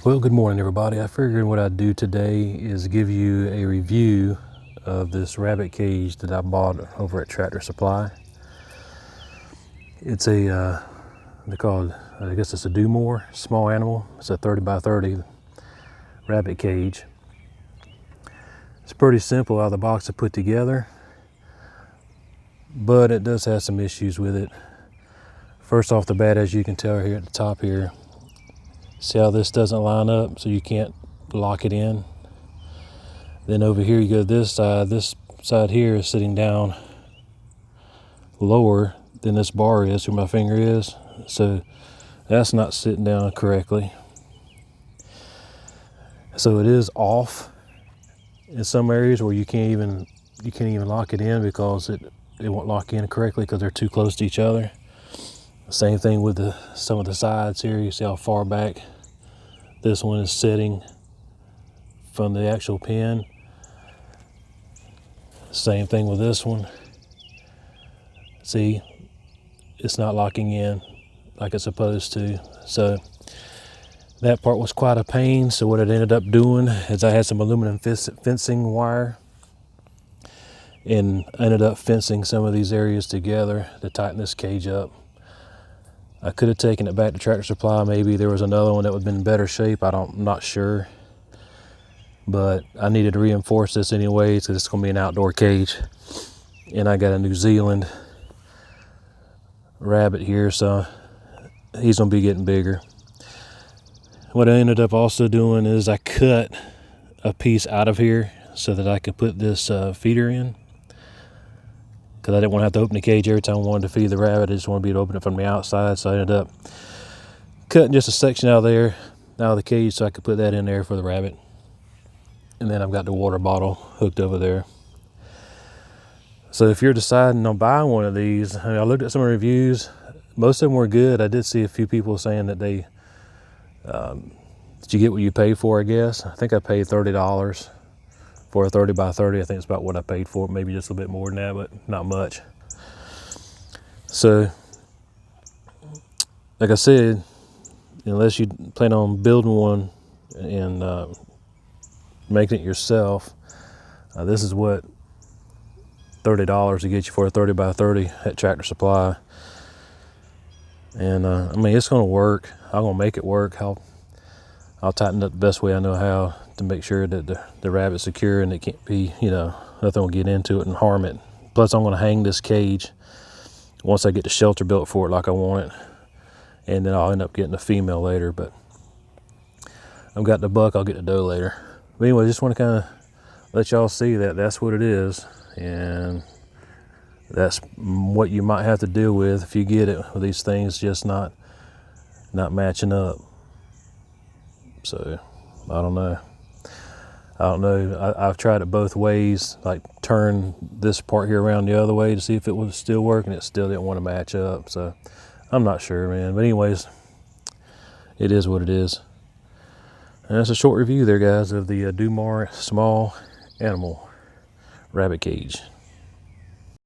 Well, good morning everybody. I figured what I'd do today is give you a review of this rabbit cage that I bought over at Tractor Supply. It's they call it, I guess it's a Dumor small animal. It's a 30 by 30 rabbit cage. It's pretty simple out of the box to put together, but it does have some issues with it. First off the bat, as you can tell here at the top here, see how this doesn't line up, so you can't lock it in. Then over here you go to this side here is sitting down lower than this bar is, where my finger is, so that's not sitting down correctly. So it is off in some areas where you can't even lock it in because it won't lock in correctly because they're too close to each other. Same thing with some of the sides here. You see how far back this one is sitting from the actual pin. Same thing with this one. See, it's not locking in like it's supposed to. So that part was quite a pain. So what it ended up doing is I had some aluminum fencing wire and ended up fencing some of these areas together to tighten this cage up. I could have taken it back to Tractor Supply. Maybe there was another one that would have been in better shape. I'm not sure. But I needed to reinforce this anyways because it's going to be an outdoor cage. And I got a New Zealand rabbit here, so he's going to be getting bigger. What I ended up also doing is I cut a piece out of here so that I could put this feeder in, because I didn't want to have to open the cage every time I wanted to feed the rabbit. I just wanted to be able to open it from the outside. So I ended up cutting just a section out of the cage so I could put that in there for the rabbit. And then I've got the water bottle hooked over there. So if you're deciding on buying one of these, I looked at some reviews. Most of them were good. I did see a few people saying that did you get what you paid for, I guess. I think I paid $30 for a 30 by 30. I think it's about what I paid for it, maybe just a little bit more than that, but not much. So, like I said, unless you plan on building one and making it yourself, this is what $30 to get you for a 30 by 30 at Tractor Supply. And I mean, it's going to work. I'm going to make it work. I'll tighten it the best way I know how to make sure that the rabbit's secure and it can't be, nothing will get into it and harm it. Plus, I'm going to hang this cage once I get the shelter built for it like I want it. And then I'll end up getting a female later. But I've got the buck, I'll get the doe later. But anyway, just want to kind of let y'all see that that's what it is. And that's what you might have to deal with if you get it, with these things just not matching up. So I don't know. I've tried it both ways, like turn this part here around the other way to see if it would still work, and it still didn't want to match up. So I'm not sure, man. But anyways, it is what it is. And that's a short review there, guys, of the Dumor small animal rabbit cage.